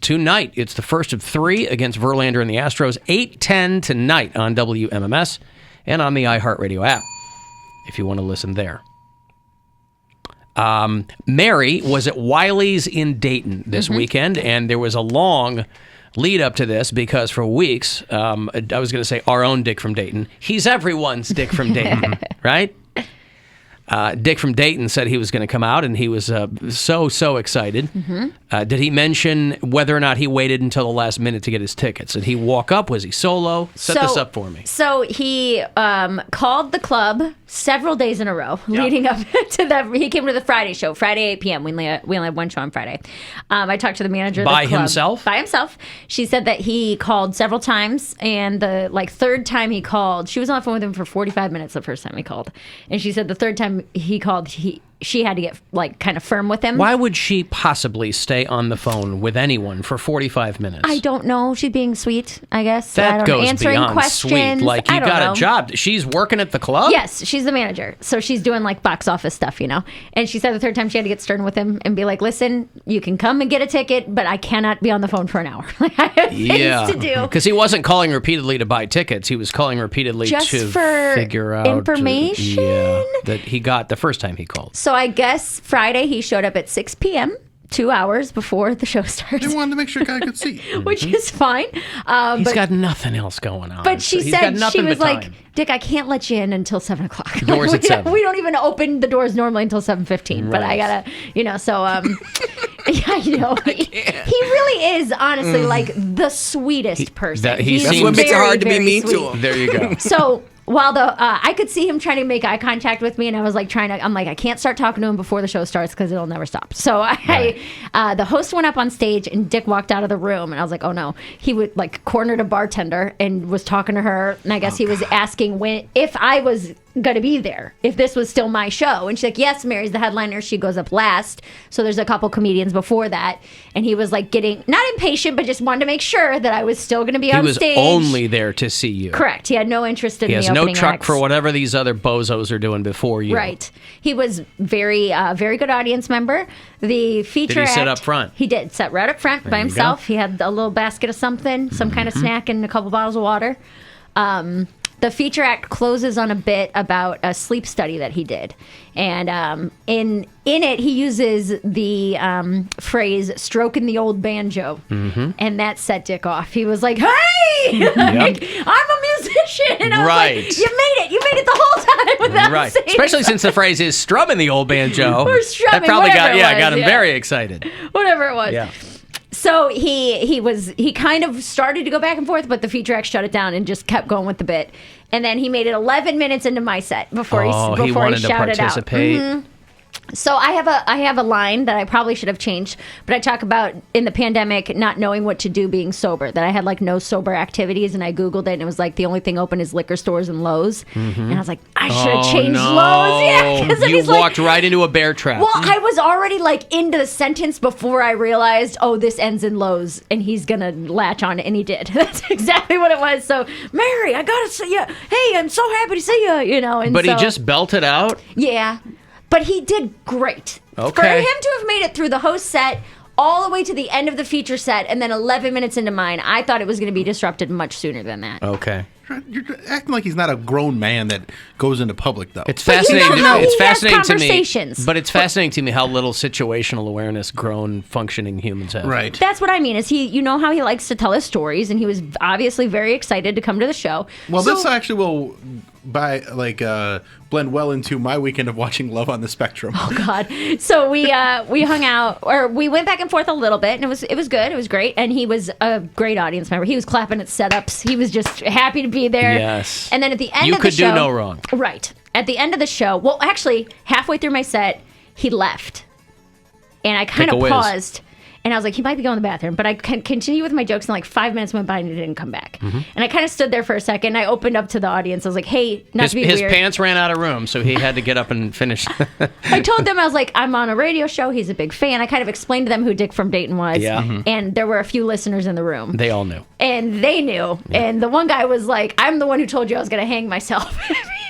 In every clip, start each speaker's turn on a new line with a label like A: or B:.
A: tonight. It's the first of 3 against Verlander and the Astros, 8:10 tonight on WMMS and on the iHeartRadio app, if you want to listen there. Mary was at Wiley's in Dayton this weekend, and there was a long lead up to this because for weeks, I was going to say our own Dick from Dayton. He's everyone's Dick from Dayton, right? Dick from Dayton said he was going to come out, and he was so excited. Did he mention whether or not he waited until the last minute to get his tickets? Did he walk up? Was he solo? Set this up for me.
B: So he called the club several days in a row leading up to that. He came to the Friday show, Friday 8 p.m. We only had one show on Friday. I talked to the manager of the club. By himself? She said that he called several times, and the third time he called, she was on the phone with him for 45 minutes the first time he called. And she said the third time he called, she had to get kind of firm with him.
A: Why would she possibly stay on the phone with anyone for 45 minutes?
B: I don't know. She's being sweet, I guess.
A: That goes
B: answering
A: beyond
B: questions.
A: Sweet. You got a job. She's working at the club?
B: Yes, she's the manager. So she's doing box office stuff, And she said the third time she had to get stern with him and be like, listen, you can come and get a ticket, but I cannot be on the phone for an hour. I have things to do.
A: Because he wasn't calling repeatedly to buy tickets. He was calling repeatedly
B: just
A: to
B: for
A: figure out
B: information.
A: That he got the first time he called.
B: So I guess Friday he showed up at 6 p.m., 2 hours before the show starts.
C: They wanted to make sure a guy could see.
B: Which is fine.
A: He's got nothing else going on.
B: But she said, she was like, Dick, I can't let you in until 7 o'clock.
A: Doors at 7.
B: We don't even open the doors normally until 7:15. Right. But I gotta, so, yeah, he really is honestly the sweetest person.
C: That's what makes it hard to be mean to him.
A: There you go.
B: So while I could see him trying to make eye contact with me, and I was I can't start talking to him before the show starts because it'll never stop. So the host went up on stage, and Dick walked out of the room, and I was like, oh no. He would cornered a bartender and was talking to her, and I guess he was asking if I was going to be there, if this was still my show. And she's like, yes, Mary's the headliner. She goes up last. So there's a couple comedians before that. And he was getting, not impatient, but just wanted to make sure that I was still going to be on stage.
A: He was only there to see you.
B: Correct. He had no interest in the opening
A: no truck
B: acts.
A: for whatever these other bozos are doing before you.
B: Right. He was very good audience member. The feature
A: Did he
B: act,
A: sit up front?
B: He did. Sat right up front by himself. He had a little basket of something, some kind of snack, and a couple bottles of water. The feature act closes on a bit about a sleep study that he did. And in it, he uses the phrase, stroking the old banjo. And that set Dick off. He was like, hey, I'm a musician. And I was like, you made it the whole time without saying
A: Especially since the phrase is strumming the old banjo.
B: Or strumming,
A: that probably
B: got
A: him very excited.
B: Whatever it was.
A: Yeah.
B: So he kind of started to go back and forth, but the feature act shut it down and just kept going with the bit. And then he made it 11 minutes into my set before he
A: wanted
B: shouted
A: to participate.
B: out. So I have a line that I probably should have changed, but I talk about in the pandemic not knowing what to do being sober, that I had no sober activities, and I Googled it, and it was the only thing open is liquor stores and Lowe's. And I was like, I should have changed Lowe's. Yeah,
A: you walked right into a bear trap.
B: Well, I was already into the sentence before I realized, this ends in Lowe's, and he's going to latch on it, and he did. That's exactly what it was. So, Mary, I got to see you. Hey, I'm so happy to see you, And
A: but he just belted out?
B: Yeah. But he did great.
A: Okay.
B: For him to have made it through the host set all the way to the end of the feature set and then 11 minutes into mine, I thought it was going to be disrupted much sooner than that.
A: Okay.
C: You're acting like he's not a grown man that goes into public, though.
A: It's fascinating.
B: It's
A: fascinating to
B: me.
A: But it's fascinating to me how little situational awareness grown functioning humans have.
C: Right.
B: That's what I mean. Is he? How he likes to tell his stories, and he was obviously very excited to come to the show.
C: Well, this actually will blend well into my weekend of watching Love on the Spectrum.
B: Oh God! So we hung out, or we went back and forth a little bit, and it was good. It was great, and he was a great audience member. He was clapping at setups. He was just happy to be there.
A: Yes.
B: And then at the end
A: you
B: of the show,
A: could do no wrong.
B: Right. At the end of the show, well, actually, halfway through my set, he left, and I kind of paused. And I was like, he might be going to the bathroom. But I continued with my jokes, and 5 minutes went by, and he didn't come back. And I kind of stood there for a second. And I opened up to the audience. I was like, hey, not to be weird.
A: His pants ran out of room, so he had to get up and finish.
B: I told them, I was like, I'm on a radio show. He's a big fan. I kind of explained to them who Dick from Dayton was.
A: Yeah.
B: And there were a few listeners in the room.
A: They all knew.
B: And they knew. Yeah. And the one guy was like, I'm the one who told you I was going to hang myself.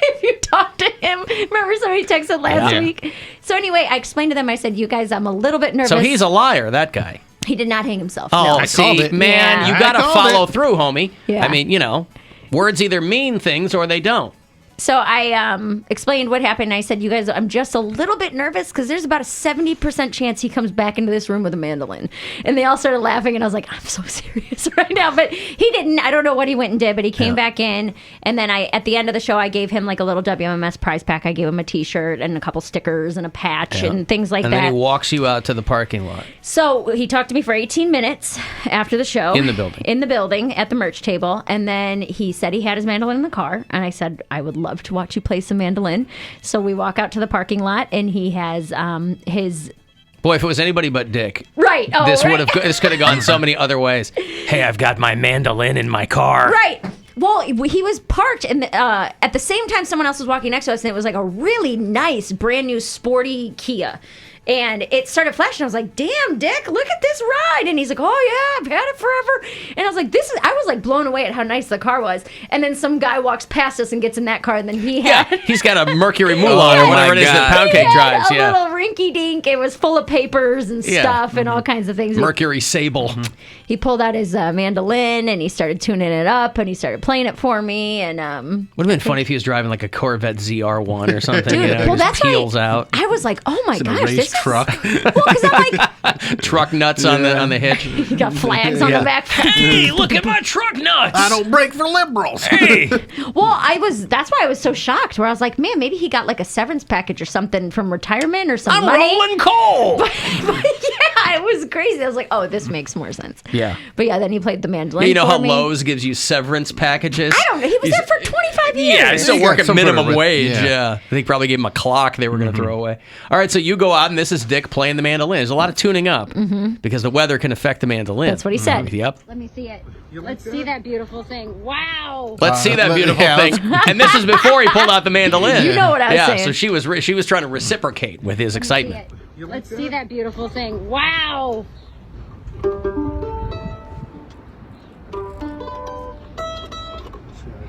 B: If you talk to him. Remember somebody texted last week? So anyway, I explained to them, I said, you guys, I'm a little bit nervous.
A: So he's a liar, that guy.
B: He did not hang himself.
A: Oh,
B: no.
C: I called it.
A: man,
B: Yeah.
A: you
C: I
A: got to
C: called
A: follow
C: it.
A: through, homie.
B: Yeah.
A: I mean, words either mean things or they don't.
B: So I explained what happened. And I said, you guys, I'm just a little bit nervous because there's about a 70% chance he comes back into this room with a mandolin. And they all started laughing. And I was like, I'm so serious right now. But he didn't. I don't know what he went and did, but he came back in. And then at the end of the show, I gave him like a little WMMS prize pack. I gave him a T-shirt and a couple stickers and a patch and things like
A: And
B: that.
A: then he walks you out to the parking lot.
B: So he talked to me for 18 minutes after the show.
A: In the building.
B: In the building at the merch table. And then he said he had his mandolin in the car. And I said, I would love to watch you play some mandolin. So we walk out to the parking lot and he has his...
A: Boy, if it was anybody but Dick,
B: Right. Oh,
A: this
B: right.
A: this could have gone so many other ways. Hey, I've got my mandolin in my car.
B: Right. Well, he was parked, and at the same time, someone else was walking next to us, and it was like a really nice, brand new, sporty Kia. And it started flashing. I was like, "Damn, Dick, look at this ride!" And he's like, "Oh yeah, I've had it forever." And I was like, I was like blown away at how nice the car was. And then some guy walks past us and gets in that car, and then he had
A: He's got a Mercury Mulan or whatever it is that Poundcake drives.
B: a
A: Yeah.
B: little rinky dink. It was full of papers and
A: Yeah.
B: stuff and all kinds of things.
A: Mercury Sable.
B: He pulled out his mandolin and he started tuning it up and he started playing it for me. And
A: Would have been funny if he was driving like a Corvette ZR1 or something.
B: dude,
A: just
B: well, that's
A: peels
B: why
A: out.
B: I was like, oh my
C: In a
B: gosh,
C: race
B: this
C: truck.
B: is well, because I'm like,
A: Truck nuts on the hitch.
B: he got flags on the back.
A: Hey, look at my truck nuts.
C: I don't break for liberals.
A: Hey.
B: Well, that's why I was so shocked. Where I was like, man, maybe he got like a severance package or something from retirement or some
A: I'm
B: money.
A: rolling coal.
B: Yeah, it was crazy. I was like, oh, this makes more sense.
A: Yeah.
B: But yeah, then he played the mandolin.
A: You know
B: for
A: how
B: me.
A: Lowe's gives you severance packages?
B: I don't know. He was there for 25 years.
A: Yeah, he's still
C: He got
A: working
C: some sort of
A: minimum wage.
C: yeah.
A: Yeah. I think probably gave him a clock they were going to throw away. All right, so you go out, and this is Dick playing the mandolin. There's a lot of tuning up because the weather can affect the mandolin.
B: That's what he said.
A: Yep.
D: Let me see it. Let's see that beautiful thing. Wow.
A: Let's see that
C: let-
A: beautiful
C: yeah,
A: thing. And this is before he pulled out the mandolin.
B: You know what I was
A: yeah,
B: saying.
A: so she was trying to reciprocate with his excitement.
D: Let's see that beautiful thing. Wow.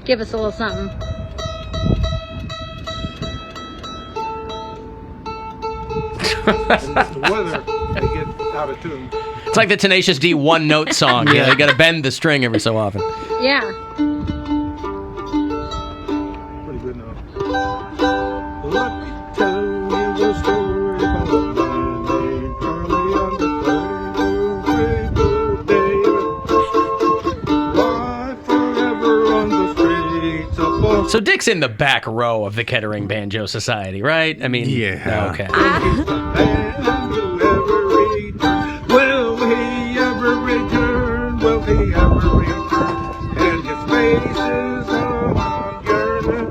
D: Give us a little something.
E: The weather, they get out of tune.
A: It's like the Tenacious D one note song. Yeah, you got to bend the string every so often.
D: Yeah.
E: Pretty good now. Let me tell you a story about a man named Charlie on the David. Why forever on the streets of Boston?
A: So Dick's in the back row of the Kettering Banjo Society, right? I mean,
C: Yeah.
A: Okay.
E: And whoever return, will he ever return? Will he ever return? And his face is on yearning.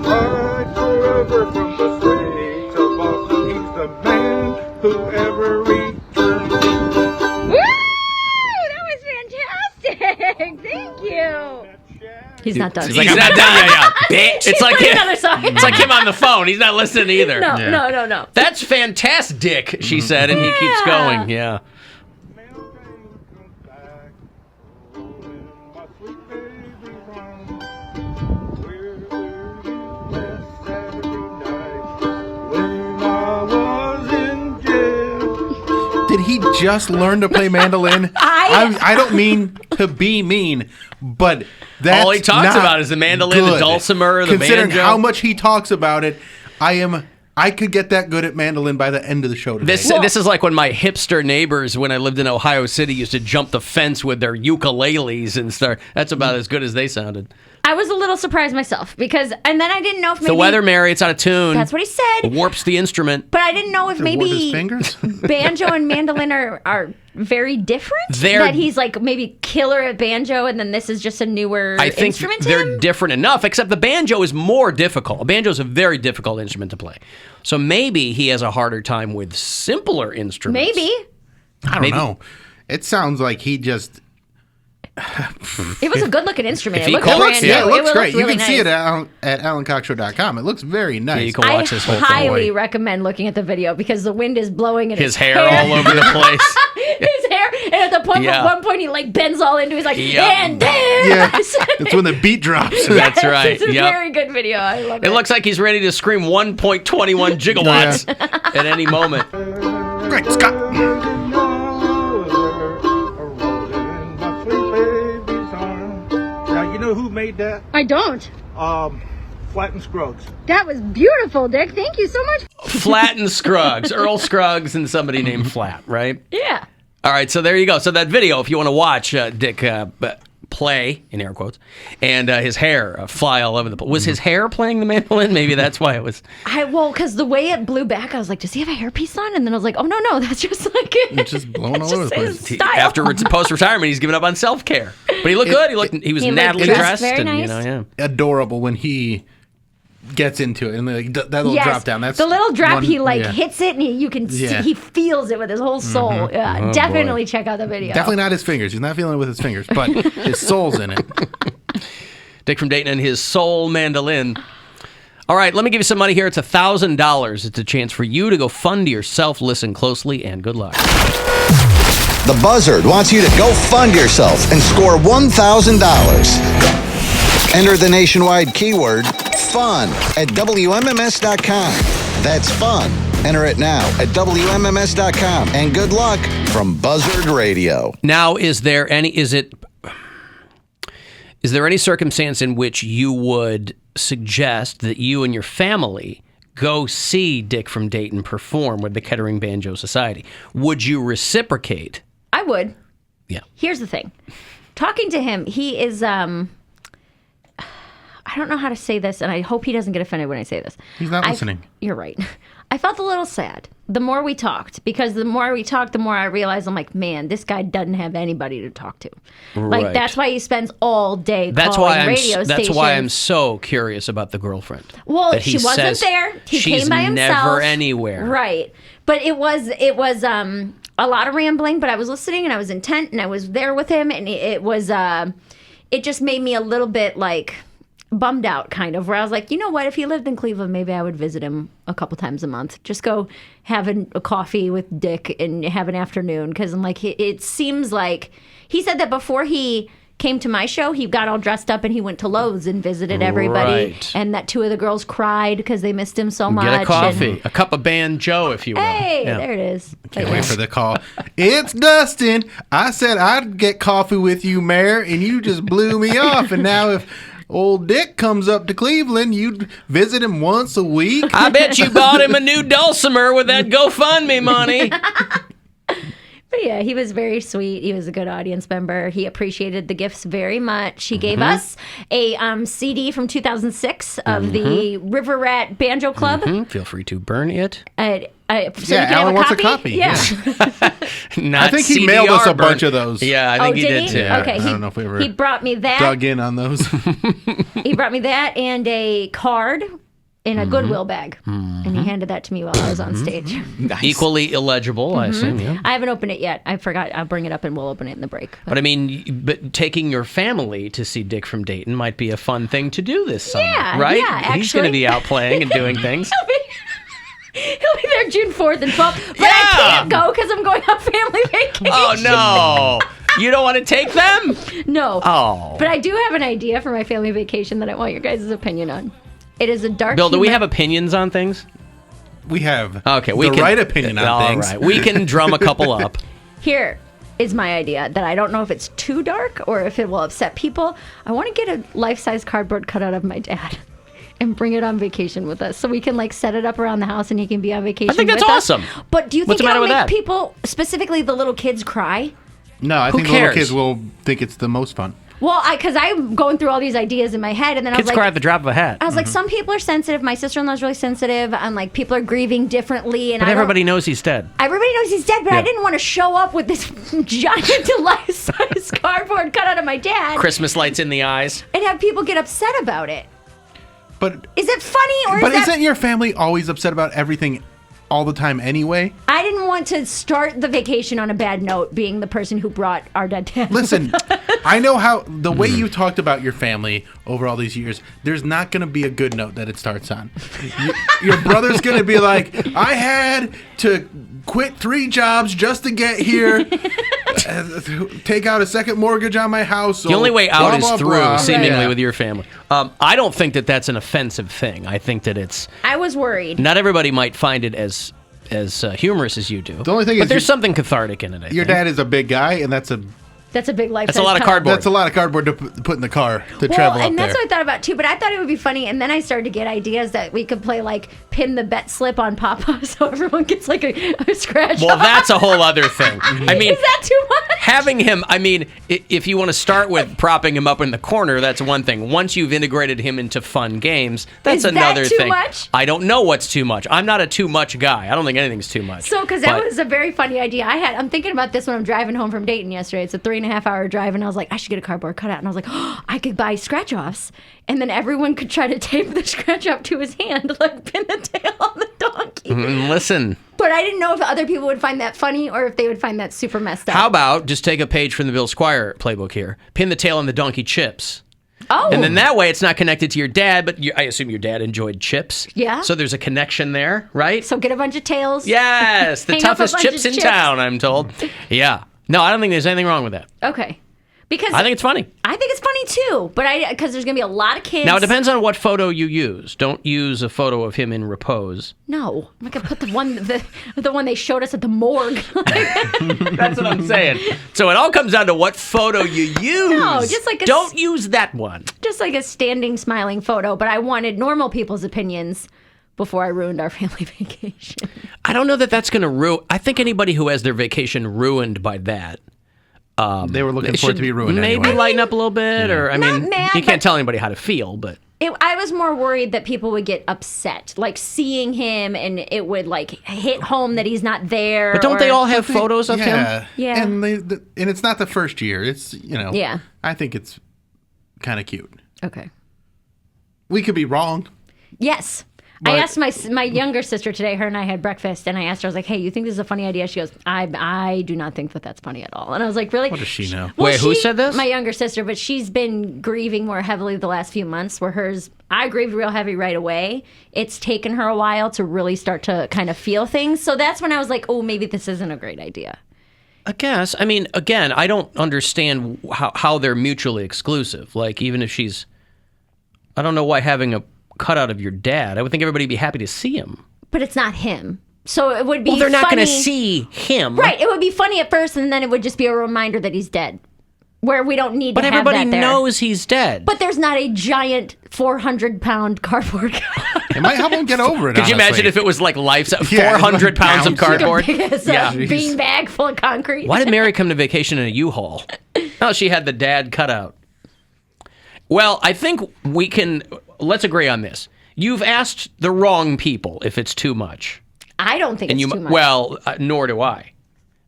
E: Right forever from the streets of Boston. He's the man who ever returned.
D: Woo! That was fantastic. Thank you.
B: He's not done.
A: He's like, I'm not done yet. Bitch. It's like
B: playing
A: him,
B: another song.
A: it's like him on the phone. He's not listening either.
B: No,
C: Yeah.
B: no.
A: That's fantastic, she said, and he keeps
B: Yeah.
A: going. Yeah.
E: Mail train comes back, rolling my sweet baby home. Where were you last Saturday night when I was in jail?
C: Did he just learn to play mandolin? I don't mean to be mean, but that's
A: All he talks
C: not
A: about is the mandolin, the
C: good.
A: dulcimer, the
C: Considering
A: banjo.
C: how much he talks about it, I could get that good at mandolin by the end of the show today.
A: This is like when my hipster neighbors, when I lived in Ohio City, used to jump the fence with their ukuleles and start. That's about as good as they sounded.
B: I was a little surprised myself and then I didn't know if maybe
A: The weather, Mary, it's out of tune.
B: That's what he said.
A: Warps the instrument.
B: But I didn't know if
C: Warp his
B: maybe
C: fingers?
B: banjo and mandolin are very different.
A: They're-
B: that he's like maybe killer at banjo, and then this is just a newer
A: I think
B: instrument to
A: they're
B: him.
A: different enough, except the banjo is more difficult. A banjo is a very difficult instrument to play. So maybe he has a harder time with simpler instruments.
B: Maybe
C: I don't know. It sounds like he just.
B: it was a good looking instrument.
A: if
B: It
A: he
B: looked
A: calls-
B: brand new.
A: yeah,
C: it looks
B: looked
C: great. You
B: really
C: can see it
B: nice.
C: at AlanCoxShow.com. It looks very nice.
A: you can
B: I
A: watch this whole thing.
B: highly recommend looking at the video because the wind is blowing and
A: His hair all over the place.
B: his hair, and at the point,
A: Yeah.
B: at one point, he like bends all into. He's like,
A: Yep.
B: and dance.
C: Yeah, that's when the beat drops.
A: That's right.
B: It's a
A: Yep.
B: very good video. I love it.
A: It looks like he's ready to scream 1.21 gigawatts at any moment.
C: Great Scott.
E: made that?
D: I don't.
E: Flatten Scruggs.
D: That was beautiful, Dick. Thank you so much.
A: Flat and Scruggs. Earl Scruggs and somebody named Flat, right?
B: Yeah.
A: All right, so there you go. So that video, if you want to watch Dick play, in air quotes, and his hair fly all over the place. Was his hair playing the mandolin? Maybe that's why it was.
B: Because the way it blew back, I was like, does he have a hairpiece on? And then I was like, oh, no, that's just like
C: It's just blowing all over the place.
A: After post-retirement, he's given up on self-care. But he looked good. He was natally dressed.
B: Very
A: and,
B: nice.
C: Adorable when he gets into it and like that little drop down. That's
B: the little drop.
C: one,
B: he hits it and you can see, he feels it with his whole soul. Yeah, definitely check out the video.
C: Definitely not his fingers. He's not feeling it with his fingers, but his soul's in it.
A: Dick from Dayton and his soul mandolin. All right, let me give you some money here. It's $1,000. It's a chance for you to go fund yourself. Listen closely and good luck.
F: The Buzzard wants you to go fund yourself and score $1,000. Enter the nationwide keyword FUN at WMMS.com. That's fun. Enter it now at WMMS.com. And good luck from Buzzard Radio.
A: Now, is there any circumstance in which you would suggest that you and your family go see Dick from Dayton perform with the Kettering Banjo Society? Would you reciprocate?
B: I would.
A: Yeah.
B: Here's the thing. Talking to him, he is... I don't know how to say this, and I hope he doesn't get offended when I say this.
C: He's not listening.
B: You're right. I felt a little sad the more we talked, because the more we talked, the more I realized I'm like, man, this guy doesn't have anybody to talk to. Like, that's why he spends all day calling radio stations.
A: That's why I'm so curious about the girlfriend.
B: Well, she wasn't there. He came by himself.
A: She's never anywhere.
B: Right. But it was a lot of rambling, but I was listening and I was intent and I was there with him, and it just made me a little bit like bummed out, kind of, where I was like, you know what, if he lived in Cleveland, maybe I would visit him a couple times a month, just go have a coffee with Dick and have an afternoon, because I'm like, it seems like he said that before he came to my show, he got all dressed up and he went to Lowe's and visited everybody,
A: right.
B: And that two of the girls cried because they missed him so much.
A: Get a coffee, a cup of Banjo, if you will.
B: Hey, there it is.
C: Can't wait for the call. It's Dustin. I said I'd get coffee with you, Mayor, and you just blew me off, and now if old Dick comes up to Cleveland, you'd visit him once a week.
A: I bet you bought him a new dulcimer with that GoFundMe money.
B: But yeah, he was very sweet. He was a good audience member. He appreciated the gifts very much. He gave us a CD from 2006 of the River Rat Banjo Club.
A: Feel free to burn it.
B: So you can
C: Alan
B: have
C: wants a copy.
B: Yeah.
A: Not
C: I think he
A: CDR
C: mailed us a
A: burn.
C: bunch of those.
A: Yeah, I think he did too.
C: Yeah,
B: Okay,
C: I don't know if we ever
B: he brought me that.
C: dug in on those.
B: He brought me that and a card in a Goodwill bag. And he handed that to me while I was on stage.
A: Equally illegible, I assume, yeah.
B: I haven't opened it yet. I forgot. I'll bring it up and we'll open it in the break.
A: But I mean, taking your family to see Dick from Dayton might be a fun thing to do this summer,
B: Yeah,
A: right?
B: yeah,
A: He's going to be out playing and doing things.
B: He'll be there June 4th and 12th. But
A: Yeah.
B: I can't go because I'm going on family vacation.
A: Oh, no. You don't want to take them?
B: No.
A: Oh.
B: But I do have an idea for my family vacation that I want your guys' opinion on. It is a dark
A: Bill, do we
B: humor-
A: have opinions on things?
C: We have
A: Okay,
C: the right opinion on things.
A: All right, we can drum a couple up.
B: Here is my idea that I don't know if it's too dark or if it will upset people. I want to get a life-size cardboard cutout of my dad and bring it on vacation with us so we can like set it up around the house and he can be on vacation.
A: I think that's
B: with us.
A: awesome.
B: But do you
A: What's
B: think
A: the matter
B: it'll
A: with
B: make
A: that?
B: people, specifically the little kids, cry?
C: No, I
A: Who
C: think the little
A: cares?
C: kids will think it's the most fun.
B: Well, because I'm going through all these ideas in my head, and then I
A: Kids
B: was
A: cry
B: like,
A: at the drop of a hat.
B: I was like, some people are sensitive. My sister-in-law's really sensitive, and like people are grieving differently. And
A: But everybody knows he's dead.
B: everybody knows he's dead, but
A: Yeah.
B: I didn't want to show up with this giant life-size cardboard cutout of my dad
A: Christmas lights in the eyes.
B: and have people get upset about it.
C: But
B: Is it funny or
C: but
B: is that?
C: isn't your family always upset about everything all the time anyway?
B: I didn't want to start the vacation on a bad note, being the person who brought our dead dad.
C: Listen, I know how the way you talked about your family over all these years, there's not going to be a good note that it starts on. Your brother's going to be like, I had to quit 3 jobs just to get here, take out a second mortgage on my house.
A: The only way out is through, seemingly,
C: Yeah.
A: with your family. I don't think that that's an offensive thing. I think that it's...
B: I was worried.
A: Not everybody might find it as humorous as you do.
C: The only thing
A: but
C: is
A: there's something cathartic in it, I
C: Your
A: think.
C: dad is a big guy, and that's a
B: That's a big life.
A: That's a lot of cardboard.
C: That's a lot of cardboard to put in the car to travel up
B: and
C: there.
B: that's what I thought about too. But I thought it would be funny, and then I started to get ideas that we could play like pin the bet slip on Papa, so everyone gets like a scratch.
A: Well, that's a whole other thing. I mean,
B: is that too much?
A: having him, I mean, if you want to start with propping him up in the corner, that's one thing. Once you've integrated him into fun games, that's
B: Is that
A: another
B: too
A: thing.
B: much?
A: I don't know what's too much. I'm not a too much guy. I don't think anything's too much.
B: So, because that was a very funny idea I had. I'm thinking about this when I'm driving home from Dayton yesterday. It's a 3.5-hour drive, and I was like, I should get a cardboard cutout. And I was like, oh, I could buy scratch-offs, and then everyone could try to tape the scratch-off to his hand, like pin the tail on the donkey.
A: Listen.
B: But I didn't know if other people would find that funny or if they would find that super messed up.
A: How about just take a page from the Bill Squire playbook here, pin the tail on the donkey chips.
B: Oh.
A: And then that way it's not connected to your dad, but I assume your dad enjoyed chips.
B: Yeah.
A: So there's a connection there, right?
B: So get a bunch of tails.
A: Yes, the
B: Hang up a
A: toughest
B: bunch of
A: chips in
B: chips.
A: town, I'm told. Yeah. No, I don't think there's anything wrong with that.
B: Okay. Because
A: I think it's funny.
B: I think it's funny too, but because there's gonna be a lot of kids.
A: Now, it depends on what photo you use. Don't use a photo of him in repose.
B: No, I'm not gonna put the one they showed us at the morgue.
A: That's what I'm saying. So it all comes down to what photo you use.
B: No, just like
A: Don't use that one.
B: Just like a standing, smiling photo. But I wanted normal people's opinions before I ruined our family vacation.
A: I don't know that that's going to ruin. I think anybody who has their vacation ruined by that.
C: They were looking for it to be ruined
A: maybe
C: anyway.
A: lighten up a little bit, or I mean,
B: mad,
A: you can't
B: but-
A: tell anybody how to feel, but
B: I was more worried that people would get upset, like seeing him, and it would like hit home that he's not there.
A: but don't they
B: or-
A: all have photos of him?
B: Yeah.
C: And and it's not the first year. It's
B: Yeah.
C: I think it's kind of cute.
B: Okay.
C: We could be wrong.
B: Yes.
C: But-
B: I asked my younger sister today, her and I had breakfast, and I asked her, I was like, hey, you think this is a funny idea? She goes, I do not think that that's funny at all. And I was like, really?
C: What does she know?
A: Wait, who said this?
B: My younger sister, but she's been grieving more heavily the last few months, where hers, I grieved real heavy right away. It's taken her a while to really start to kind of feel things. So that's when I was like, oh, maybe this isn't a great idea.
A: I guess. I mean, again, I don't understand how they're mutually exclusive. Like, even if she's, I don't know why having a cutout of your dad. I would think everybody would be happy to see him.
B: But it's not him. So it would be
A: Well, they're not
B: funny.
A: going to see him.
B: Right. It would be funny at first, and then it would just be a reminder that he's dead. Where we don't need
A: But
B: to have
A: everybody
B: that there.
A: knows he's dead.
B: But there's not a giant 400-pound cardboard cutout.
C: It might help them get over it.
A: Could you
C: honestly.
A: imagine if it was like life,
C: Yeah,
A: 400
C: like
A: pounds of
C: bouncing.
A: cardboard?
B: It's
A: Yeah.
B: a beanbag full of concrete.
A: Why did Mary come to vacation in a U-Haul? Oh, she had the dad cutout. Well, I think let's agree on this. You've asked the wrong people if it's too much.
B: I don't think it's too much.
A: Well, nor do I.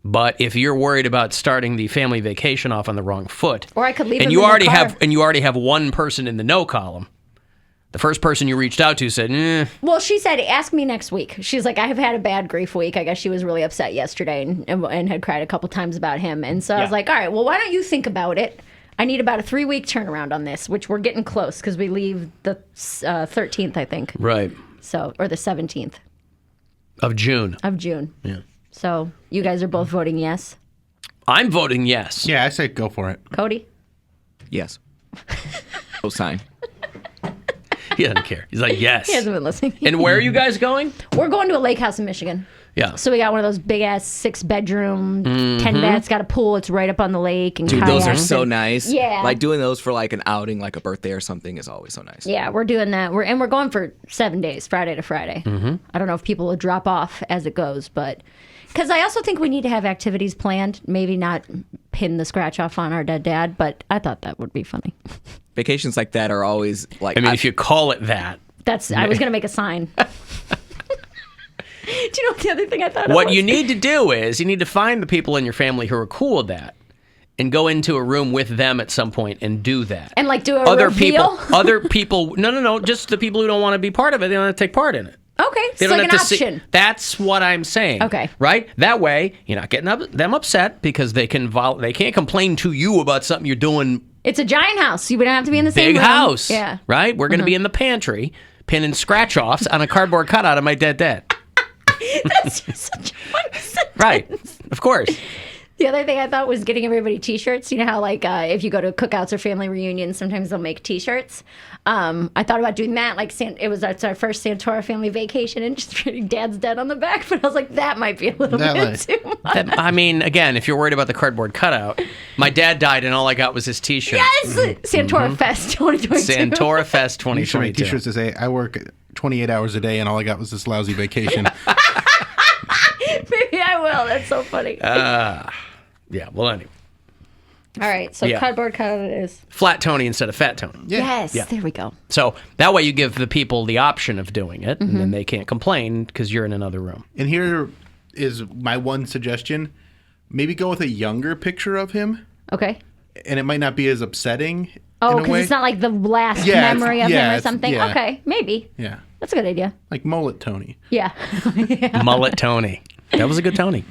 A: But if you're worried about starting the family vacation off on the wrong foot,
B: Or I could leave
A: and
B: him
A: you
B: in the
A: already
B: car.
A: have one person in the no column. The first person you reached out to said,
B: Well, she said, ask me next week. She's like, I have had a bad grief week. I guess she was really upset yesterday and had cried a couple times about him. And so I was like, all right, well, why don't you think about it? I need about a 3-week turnaround on this, which we're getting close because we leave the 13th, I think.
A: right,
B: So, or the 17th
A: of June.
B: of June.
A: Yeah.
B: So you guys are both voting yes.
A: I'm voting yes.
C: Yeah, I say go for it.
B: Cody?
G: Yes. No sign.
A: He doesn't care. He's like, yes.
B: He hasn't been listening.
A: And where are you guys going?
B: We're going to a lake house in Michigan.
A: Yeah.
B: So we got one of those big ass 6-bedroom, 10 beds, got a pool. It's right up on the lake. And
G: Dude, those are
B: kayaks
G: so
B: and-
G: nice.
B: Yeah.
G: Like doing those for like an outing, like a birthday or something is always so nice.
B: Yeah, we're doing that. We're going for 7 days, Friday to Friday. I don't know if people will drop off as it goes, but because I also think we need to have activities planned. Maybe not pin the scratch off on our dead dad, but I thought that would be funny.
G: Vacations like that are always like.
A: I mean, if you call it that.
B: I was gonna make a sign. Do you know what the other thing I thought?
A: What
B: of was?
A: you need to do is you need to find the people in your family who are cool with that and go into a room with them at some point and do that.
B: And like do a
A: other
B: reveal?
A: people, no, just the people who don't want to be part of it, they don't have to take part in it.
B: Okay,
A: They
B: it's
A: don't
B: like an
A: have to
B: option.
A: That's what I'm saying.
B: Okay.
A: Right? That way, you're not getting them upset because they can't complain to you about something you're doing.
B: It's a giant house. You would have to be in the same
A: Big
B: room.
A: house.
B: Yeah.
A: Right? We're going to be in the pantry pinning scratch-offs on a cardboard cutout of my dead dad.
B: That's just such a funny sentence.
A: Right. Of course.
B: The other thing I thought was getting everybody T-shirts. You know how, like, if you go to cookouts or family reunions, sometimes they'll make T-shirts. I thought about doing that. Like, it's our first Santora family vacation, and just writing "Dad's dead" on the back. But I was like, that might be a little bit too much.
A: I mean, again, if you're worried about the cardboard cutout, my dad died, and all I got was his T-shirt.
B: Yes, Santora Fest 2022.
A: Santora Fest
C: You should make
A: 2022.
C: T-shirts that say, "I work 28 hours a day, and all I got was this lousy vacation."
B: Maybe I will. That's so funny.
A: Yeah. Well, anyway,
B: All right, so
A: yeah.
B: cardboard cutout it is.
A: Flat Tony instead of Fat Tony.
B: Yes,
A: Yeah.
B: there we go.
A: So that way you give the people the option of doing it, and then they can't complain because you're in another room.
C: And here is my one suggestion: maybe go with a younger picture of him,
B: Okay.
C: and it might not be as upsetting.
B: Oh,
C: in a
B: because
C: way.
B: it's not like the last
C: Yeah,
B: memory of him or
C: it's-
B: something.
C: yeah.
B: Okay, maybe.
C: Yeah,
B: That's a good idea.
C: like mullet Tony.
B: Yeah.
A: Mullet Tony. That was a good Tony.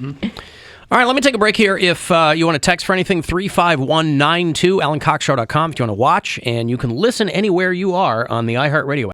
A: All right, let me take a break here. If you want to text for anything, 35192, AlanCoxShow.com if you want to watch, and you can listen anywhere you are on the iHeartRadio app.